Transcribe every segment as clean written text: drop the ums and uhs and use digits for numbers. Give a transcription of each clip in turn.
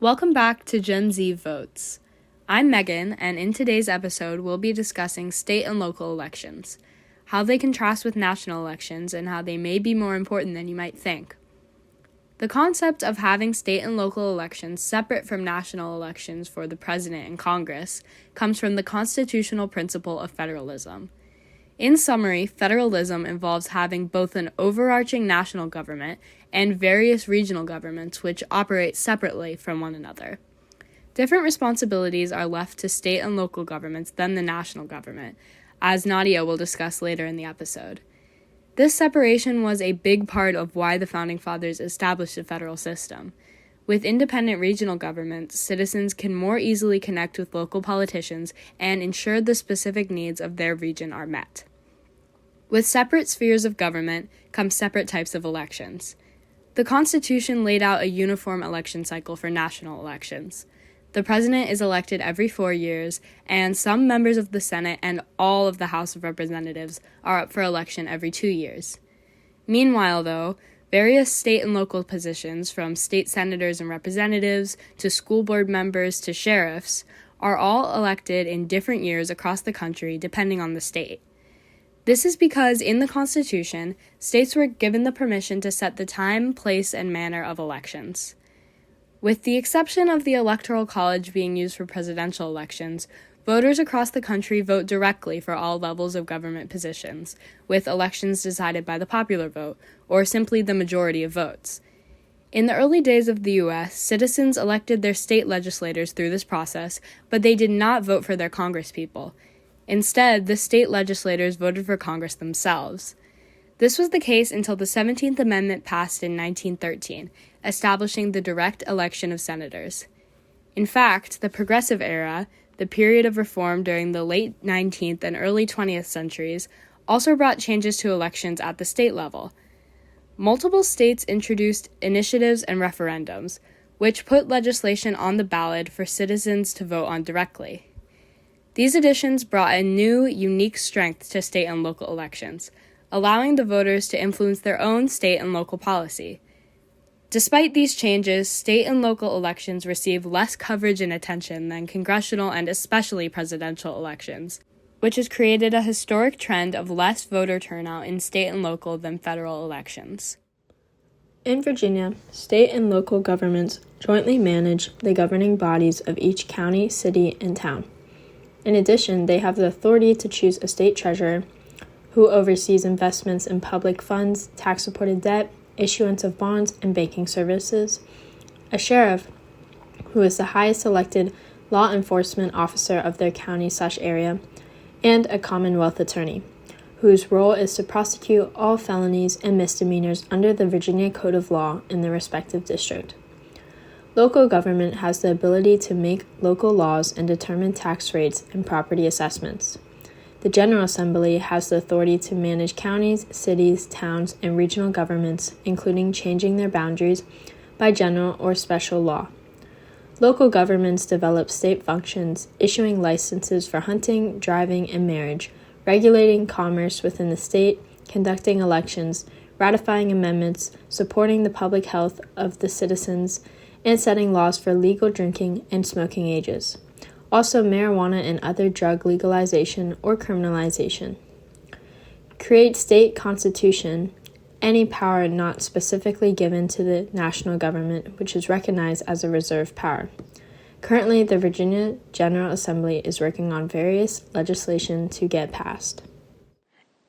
Welcome back to GenZ VoteZ. I'm Megan, and in today's episode, we'll be discussing state and local elections, how they contrast with national elections, and how they may be more important than you might think. The concept of having state and local elections separate from national elections for the president and Congress comes from the constitutional principle of federalism. In summary, federalism involves having both an overarching national government and various regional governments which operate separately from one another. Different responsibilities are left to state and local governments than the national government, as Nadia will discuss later in the episode. This separation was a big part of why the Founding Fathers established a federal system. With independent regional governments, citizens can more easily connect with local politicians and ensure the specific needs of their region are met. With separate spheres of government come separate types of elections. The Constitution laid out a uniform election cycle for national elections. The president is elected every 4 years, and some members of the Senate and all of the House of Representatives are up for election every 2 years. Meanwhile, though, various state and local positions, from state senators and representatives to school board members to sheriffs, are all elected in different years across the country depending on the state. This is because in the Constitution, states were given the permission to set the time, place, and manner of elections. With the exception of the Electoral College being used for presidential elections, voters across the country vote directly for all levels of government positions, with elections decided by the popular vote, or simply the majority of votes. In the early days of the U.S., citizens elected their state legislators through this process, but they did not vote for their congresspeople. Instead, the state legislators voted for Congress themselves. This was the case until the 17th Amendment passed in 1913, establishing the direct election of senators. In fact, the Progressive Era, the period of reform during the late 19th and early 20th centuries, also brought changes to elections at the state level. Multiple states introduced initiatives and referendums, which put legislation on the ballot for citizens to vote on directly. These additions brought a new, unique strength to state and local elections, allowing the voters to influence their own state and local policy. Despite these changes, state and local elections receive less coverage and attention than congressional and especially presidential elections, which has created a historic trend of less voter turnout in state and local than federal elections. In Virginia, state and local governments jointly manage the governing bodies of each county, city, and town. In addition, they have the authority to choose a state treasurer, who oversees investments in public funds, tax-supported debt, issuance of bonds, and banking services, a sheriff, who is the highest elected law enforcement officer of their county/area, and a Commonwealth attorney, whose role is to prosecute all felonies and misdemeanors under the Virginia Code of Law in their respective district. Local government has the ability to make local laws and determine tax rates and property assessments. The General Assembly has the authority to manage counties, cities, towns, and regional governments, including changing their boundaries by general or special law. Local governments develop state functions, issuing licenses for hunting, driving, and marriage, regulating commerce within the state, conducting elections, ratifying amendments, supporting the public health of the citizens, and setting laws for legal drinking and smoking ages. Also, marijuana and other drug legalization or criminalization. Create state constitution, any power not specifically given to the national government, which is recognized as a reserve power. Currently, the Virginia General Assembly is working on various legislation to get passed.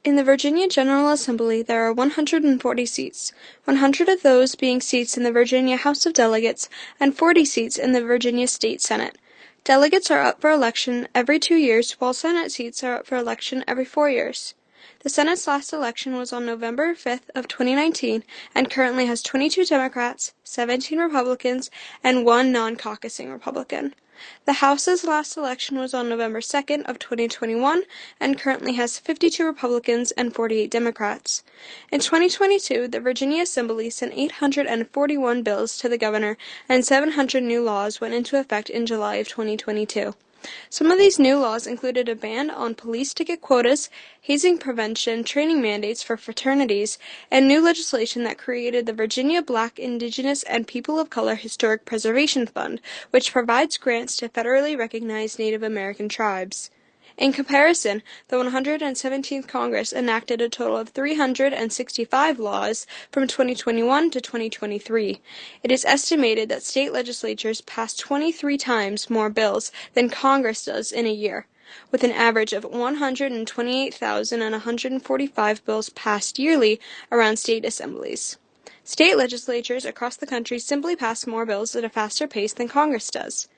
In the Virginia General Assembly, there are 140 seats, 100 of those being seats in the Virginia House of Delegates and 40 seats in the Virginia State Senate. Delegates are up for election every 2 years, while Senate seats are up for election every 4 years. The Senate's last election was on November 5th of 2019 and currently has 22 Democrats, 17 Republicans, and 1 non-caucusing Republican. The House's last election was on November 2nd of 2021 and currently has 52 Republicans and 48 Democrats. In 2022, the Virginia Assembly sent 841 bills to the governor and 700 new laws went into effect in July of 2022. Some of these new laws included a ban on police ticket quotas, hazing prevention, training mandates for fraternities, and new legislation that created the Virginia Black, Indigenous, and People of Color Historic Preservation Fund, which provides grants to federally recognized Native American tribes. In comparison, the 117th Congress enacted a total of 365 laws from 2021 to 2023. It is estimated that state legislatures pass 23 times more bills than Congress does in a year, with an average of 128,145 bills passed yearly around state assemblies. State legislatures across the country simply pass more bills at a faster pace than Congress does.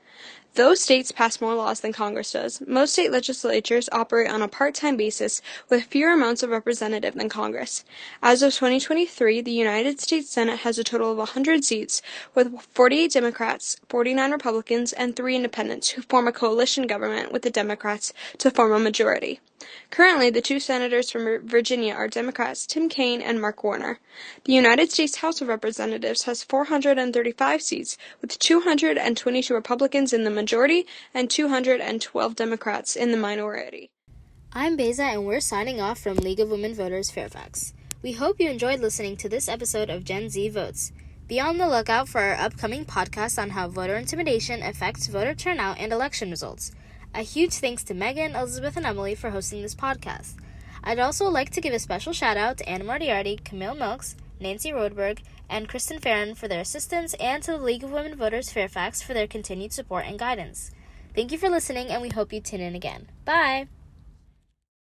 Though states pass more laws than Congress does, most state legislatures operate on a part-time basis with fewer amounts of representative than Congress. As of 2023, the United States Senate has a total of 100 seats, with 48 Democrats, 49 Republicans, and 3 independents who form a coalition government with the Democrats to form a majority. Currently, the 2 senators from Virginia are Democrats Tim Kaine and Mark Warner. The United States House of Representatives has 435 seats, with 222 Republicans in the majority and 212 Democrats in the minority. I'm Beza, and we're signing off from League of Women Voters Fairfax. We hope you enjoyed listening to this episode of GenZ Votes. Be on the lookout for our upcoming podcast on how voter intimidation affects voter turnout and election results. A huge thanks to Megan, Elizabeth, and Emily for hosting this podcast. I'd also like to give a special shout out to Anna Martiardi, Camille Milks, Nancy Rodberg, and Kristen Farron for their assistance, and to the League of Women Voters Fairfax for their continued support and guidance. Thank you for listening, and we hope you tune in again. Bye!